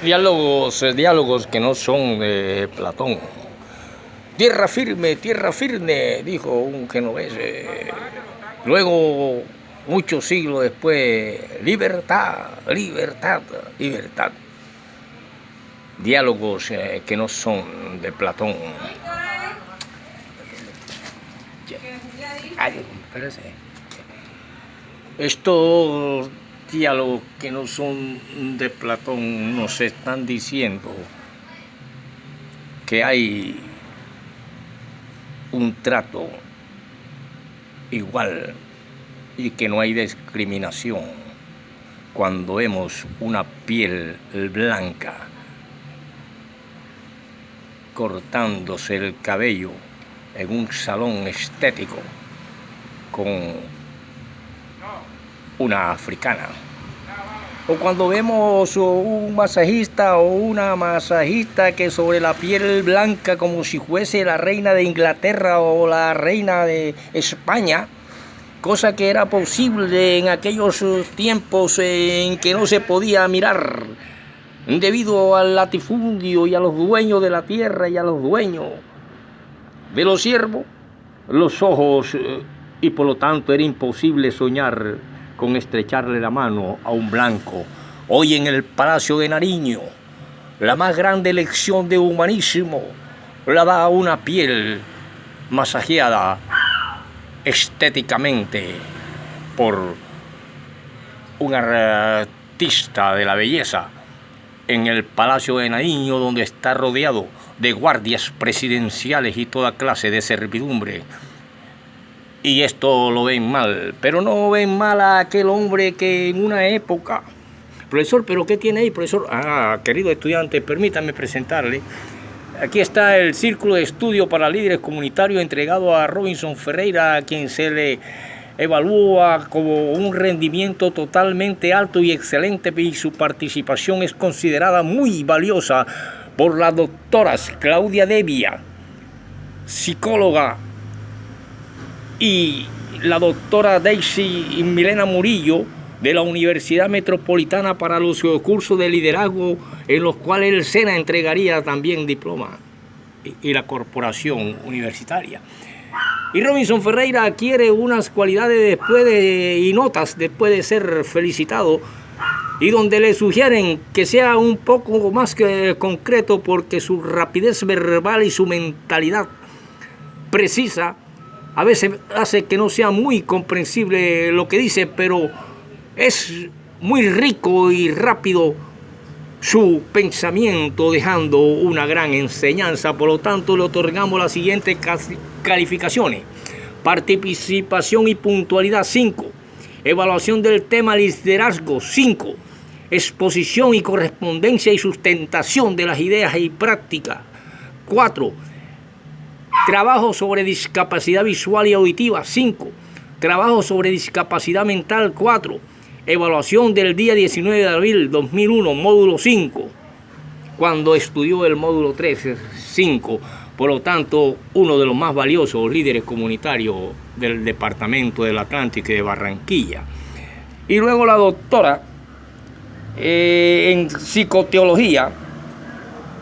Diálogos que no son de Platón. Tierra firme, dijo un genovés. Luego, muchos siglos después, libertad. Diálogos que no son de Platón. Ay, espérese. Estos diálogos que no son de Platón nos están diciendo que hay un trato igual y que no hay discriminación cuando vemos una piel blanca cortándose el cabello en un salón estético con una africana, o cuando vemos un masajista o una masajista que sobre la piel blanca, como si fuese la reina de Inglaterra o la reina de España, cosa que era posible en aquellos tiempos en que no se podía mirar debido al latifundio y a los dueños de la tierra y a los dueños de los siervos, los ojos, y por lo tanto era imposible soñar con estrecharle la mano a un blanco. Hoy en el Palacio de Nariño, la más grande lección de humanismo la da una piel masajeada estéticamente por un artista de la belleza en el Palacio de Nariño, donde está rodeado de guardias presidenciales y toda clase de servidumbre. Y esto lo ven mal, pero no ven mal a aquel hombre que en una época... Profesor, ¿pero qué tiene ahí, profesor? Querido estudiante, permítame presentarle. Aquí está el Círculo de Estudio para Líderes Comunitarios entregado a Robinson Ferreira, a quien se le evalúa como un rendimiento totalmente alto y excelente, y su participación es considerada muy valiosa por las doctoras Claudia Devia, psicóloga, y la doctora Daisy Milena Murillo, de la Universidad Metropolitana, para los cursos de liderazgo en los cuales el SENA entregaría también diploma, y la corporación universitaria. Y Robinson Ferreira adquiere unas cualidades y notas después de ser felicitado, y donde le sugieren que sea un poco más que concreto, porque su rapidez verbal y su mentalidad precisa a veces hace que no sea muy comprensible lo que dice, pero es muy rico y rápido su pensamiento, dejando una gran enseñanza. Por lo tanto, le otorgamos las siguientes calificaciones: participación y puntualidad 5, evaluación del tema liderazgo 5, exposición y correspondencia y sustentación de las ideas y prácticas 4, trabajo sobre discapacidad visual y auditiva 5, trabajo sobre discapacidad mental 4, evaluación del día 19 de abril 2001, módulo 5, cuando estudió el módulo 3, 5. Por lo tanto, uno de los más valiosos líderes comunitarios del departamento del Atlántico y de Barranquilla. Y luego la doctora en psicoteología,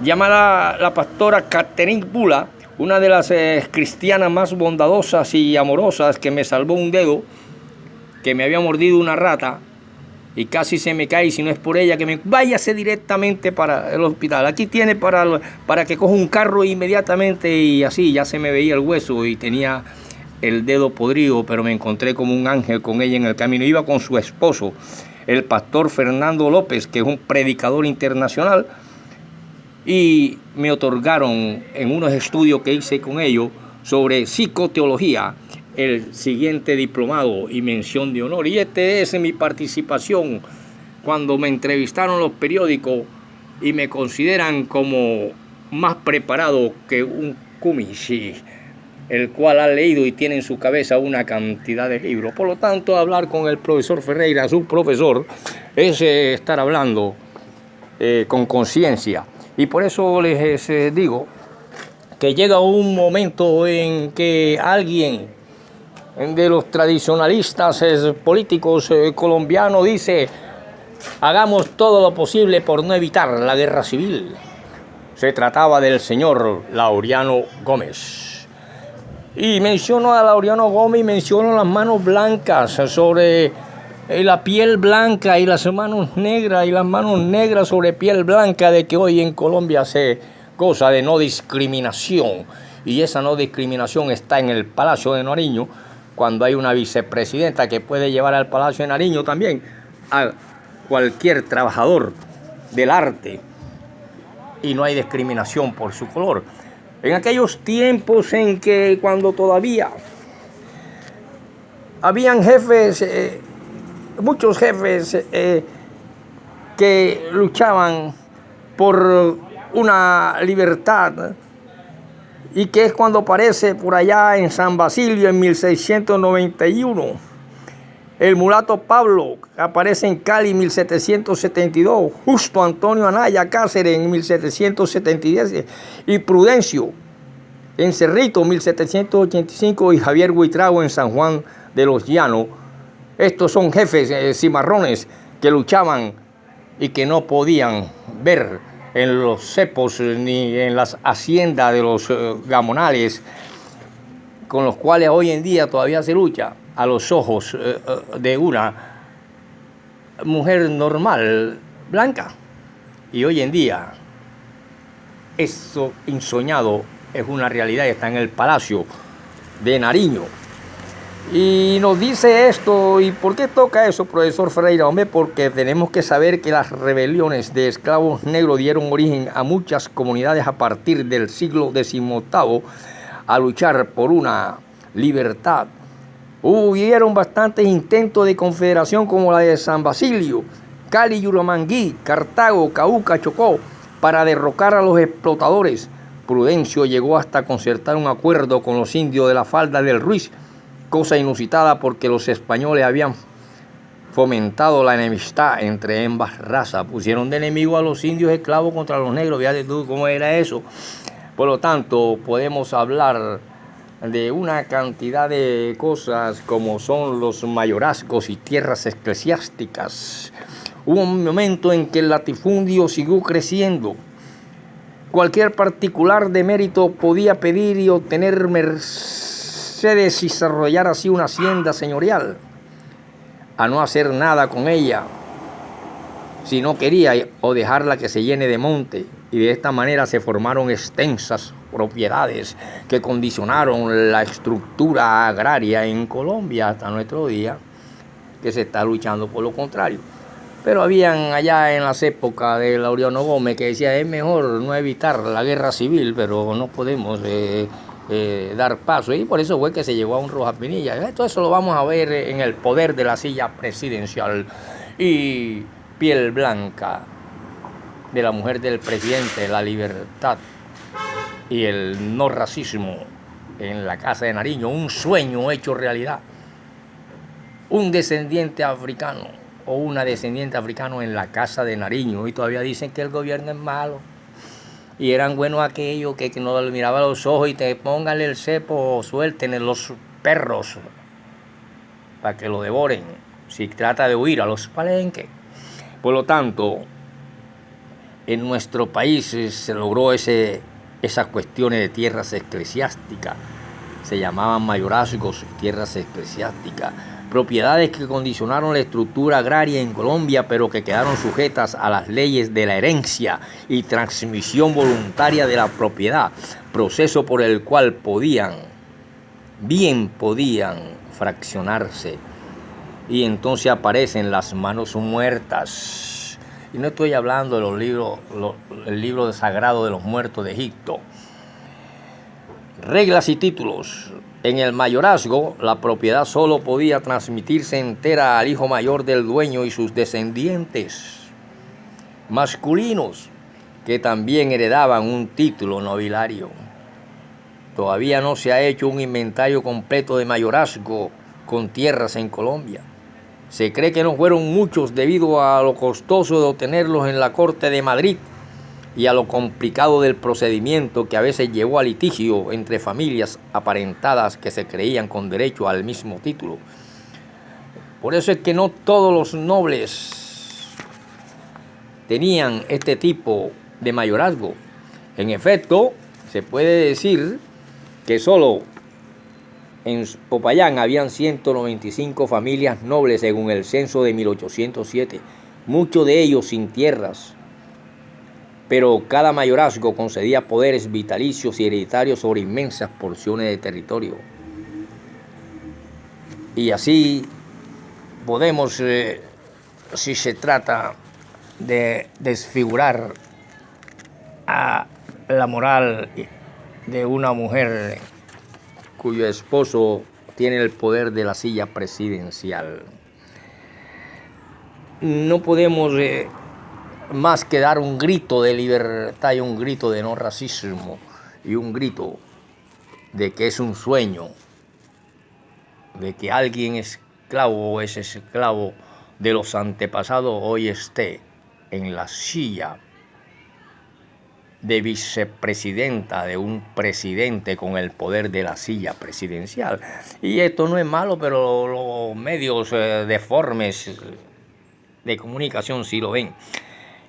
llamada la pastora Catherine Bula, una de las cristianas más bondadosas y amorosas, que me salvó un dedo, que me había mordido una rata y casi se me cae. Si no es por ella, que me váyase directamente para el hospital. Aquí tiene para que coja un carro inmediatamente, y así ya se me veía el hueso y tenía el dedo podrido, pero me encontré como un ángel con ella en el camino. Iba con su esposo, el pastor Fernando López, que es un predicador internacional, y me otorgaron en unos estudios que hice con ellos sobre psicoteología el siguiente diplomado y mención de honor. Y es mi participación cuando me entrevistaron los periódicos y me consideran como más preparado que un cumichi, el cual ha leído y tiene en su cabeza una cantidad de libros. Por lo tanto, hablar con el profesor Ferreira, su profesor, es estar hablando con conciencia. Y por eso les digo que llega un momento en que alguien de los tradicionalistas políticos colombianos dice: hagamos todo lo posible por no evitar la guerra civil. Se trataba del señor Laureano Gómez. Y menciono a Laureano Gómez y menciono las manos blancas sobre la piel blanca y las manos negras sobre piel blanca, de que hoy en Colombia se goza de no discriminación. Y esa no discriminación está en el Palacio de Nariño, cuando hay una vicepresidenta que puede llevar al Palacio de Nariño también a cualquier trabajador del arte, y no hay discriminación por su color. En aquellos tiempos en que, cuando todavía habían jefes, muchos jefes que luchaban por una libertad, y que es cuando aparece por allá en San Basilio en 1691. El mulato Pablo aparece en Cali en 1772, Justo Antonio Anaya Cáceres en 1770 y Prudencio en Cerrito 1785 y Javier Buitrago en San Juan de los Llanos. Estos son jefes cimarrones que luchaban y que no podían ver en los cepos ni en las haciendas de los gamonales, con los cuales hoy en día todavía se lucha, a los ojos de una mujer normal, blanca. Y hoy en día eso insoñado es una realidad, está en el Palacio de Nariño. Y nos dice esto. ¿Y por qué toca eso, profesor Ferreira? Hombre, porque tenemos que saber que las rebeliones de esclavos negros dieron origen a muchas comunidades a partir del siglo XVIII a luchar por una libertad. Hubieron bastantes intentos de confederación, como la de San Basilio, Cali, Yuramangui, Cartago, Cauca, Chocó, para derrocar a los explotadores. Prudencio llegó hasta concertar un acuerdo con los indios de la Falda del Ruiz, cosa inusitada porque los españoles habían fomentado la enemistad entre ambas razas. Pusieron de enemigo a los indios esclavos contra los negros. Fíjate tú cómo era eso. Por lo tanto, podemos hablar de una cantidad de cosas como son los mayorazgos y tierras eclesiásticas. Hubo un momento en que el latifundio siguió creciendo. Cualquier particular de mérito podía pedir y obtener mercedes y desarrollar así una hacienda señorial, a no hacer nada con ella si no quería, o dejarla que se llene de monte. Y de esta manera se formaron extensas propiedades que condicionaron la estructura agraria en Colombia hasta nuestro día, que se está luchando por lo contrario. Pero habían allá en las épocas de Laureano Gómez que decía: es mejor no evitar la guerra civil, pero no podemos dar paso. Y por eso fue que se llegó a un Rojas Pinilla. Todo eso lo vamos a ver en El poder de la silla presidencial. Y piel blanca de la mujer del presidente, la libertad y el no racismo en la Casa de Nariño, un sueño hecho realidad. Un descendiente africano o una descendiente africano en la Casa de Nariño, y todavía dicen que el gobierno es malo. Y eran buenos aquellos que no le miraba a los ojos y te pónganle el cepo o suelten los perros para que lo devoren si trata de huir a los palenques. Por lo tanto, en nuestro país se logró esas cuestiones de tierras eclesiásticas. Se llamaban mayorazgos, tierras eclesiásticas. Propiedades que condicionaron la estructura agraria en Colombia, pero que quedaron sujetas a las leyes de la herencia y transmisión voluntaria de la propiedad, proceso por el cual podían fraccionarse. Y entonces aparecen las manos muertas. Y no estoy hablando de los libros, el libro sagrado de los muertos de Egipto. Reglas y títulos. En el mayorazgo, la propiedad solo podía transmitirse entera al hijo mayor del dueño y sus descendientes masculinos, que también heredaban un título nobiliario. Todavía no se ha hecho un inventario completo de mayorazgo con tierras en Colombia. Se cree que no fueron muchos debido a lo costoso de obtenerlos en la Corte de Madrid y a lo complicado del procedimiento, que a veces llevó a litigio entre familias aparentadas que se creían con derecho al mismo título. Por eso es que no todos los nobles tenían este tipo de mayorazgo. En efecto, se puede decir que solo en Popayán habían 195 familias nobles según el censo de 1807, muchos de ellos sin tierras, pero cada mayorazgo concedía poderes vitalicios y hereditarios sobre inmensas porciones de territorio. Y así podemos, si se trata de desfigurar a la moral de una mujer cuyo esposo tiene el poder de la silla presidencial, no podemos más que dar un grito de libertad y un grito de no racismo y un grito de que es un sueño, de que alguien esclavo o es esclavo de los antepasados hoy esté en la silla de vicepresidenta de un presidente con el poder de la silla presidencial. Y esto no es malo, pero los medios deformes de comunicación sí lo ven.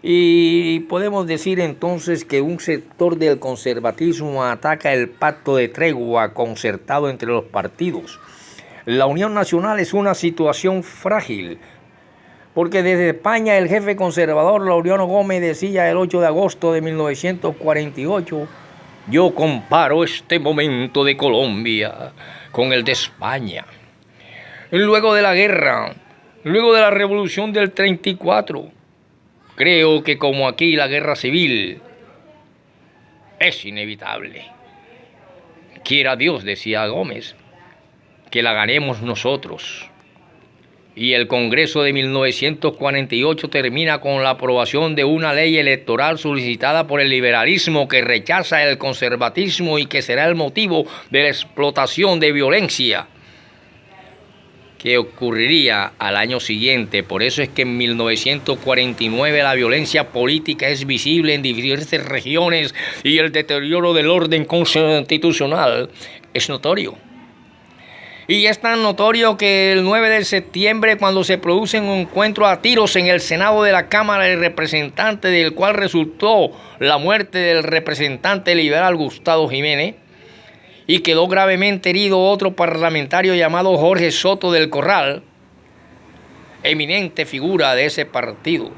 Y podemos decir entonces que un sector del conservatismo ataca el pacto de tregua concertado entre los partidos. La Unión Nacional es una situación frágil, porque desde España el jefe conservador Laureano Gómez decía el 8 de agosto de 1948, yo comparo este momento de Colombia con el de España. Luego de la guerra, luego de la revolución del 34, creo que como aquí la guerra civil es inevitable. Quiera Dios, decía Gómez, que la ganemos nosotros. Y el Congreso de 1948 termina con la aprobación de una ley electoral solicitada por el liberalismo que rechaza el conservatismo y que será el motivo de la explotación de violencia que ocurriría al año siguiente. Por eso es que en 1949 la violencia política es visible en diversas regiones y el deterioro del orden constitucional es notorio. Y es tan notorio que el 9 de septiembre, cuando se produce un encuentro a tiros en el Senado de la Cámara de Representantes, del cual resultó la muerte del representante liberal Gustavo Jiménez, y quedó gravemente herido otro parlamentario llamado Jorge Soto del Corral, eminente figura de ese partido.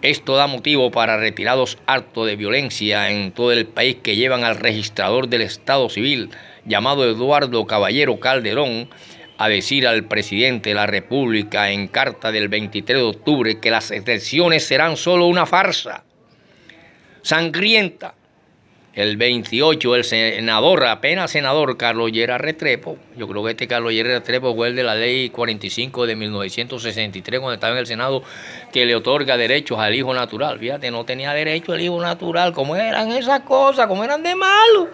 Esto da motivo para retirados actos de violencia en todo el país que llevan al registrador del Estado Civil, llamado Eduardo Caballero Calderón, a decir al presidente de la República en carta del 23 de octubre que las elecciones serán solo una farsa sangrienta. El 28, el senador, apenas senador Carlos Lleras Restrepo, yo creo que este Carlos Lleras Restrepo fue el de la ley 45 de 1963, cuando estaba en el Senado, que le otorga derechos al hijo natural. Fíjate, no tenía derecho al hijo natural, ¿cómo eran esas cosas? ¿Cómo eran de malo?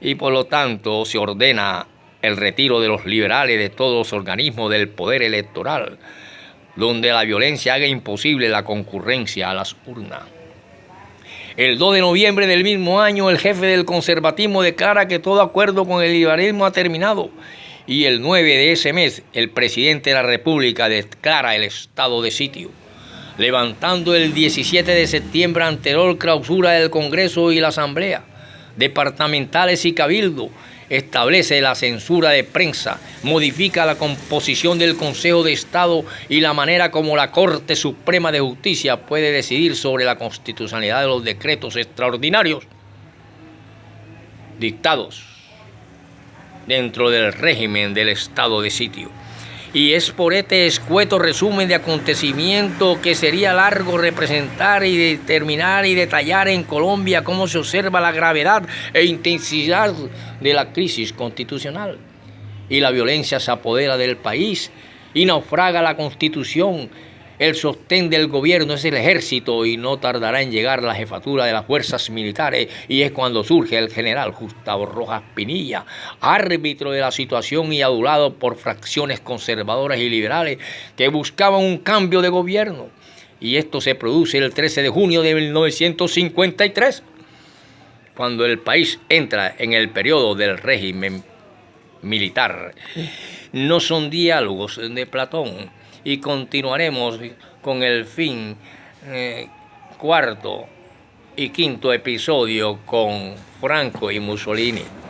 Y por lo tanto se ordena el retiro de los liberales de todos los organismos del poder electoral, donde la violencia haga imposible la concurrencia a las urnas. El 2 de noviembre del mismo año, el jefe del conservatismo declara que todo acuerdo con el liberalismo ha terminado. Y el 9 de ese mes, el presidente de la República declara el estado de sitio, levantando el 17 de septiembre anterior clausura del Congreso y la Asamblea departamentales y cabildo, establece la censura de prensa, modifica la composición del Consejo de Estado y la manera como la Corte Suprema de Justicia puede decidir sobre la constitucionalidad de los decretos extraordinarios dictados dentro del régimen del estado de sitio. Y es por este escueto resumen de acontecimientos que sería largo representar y determinar y detallar en Colombia cómo se observa la gravedad e intensidad de la crisis constitucional. Y la violencia se apodera del país y naufraga la Constitución. El sostén del gobierno es el ejército y no tardará en llegar la jefatura de las fuerzas militares, y es cuando surge el general Gustavo Rojas Pinilla, árbitro de la situación y adulado por fracciones conservadoras y liberales que buscaban un cambio de gobierno. Y esto se produce el 13 de junio de 1953, cuando el país entra en el periodo del régimen militar. No son diálogos de Platón. Y continuaremos con el fin cuarto y quinto episodio con Franco y Mussolini.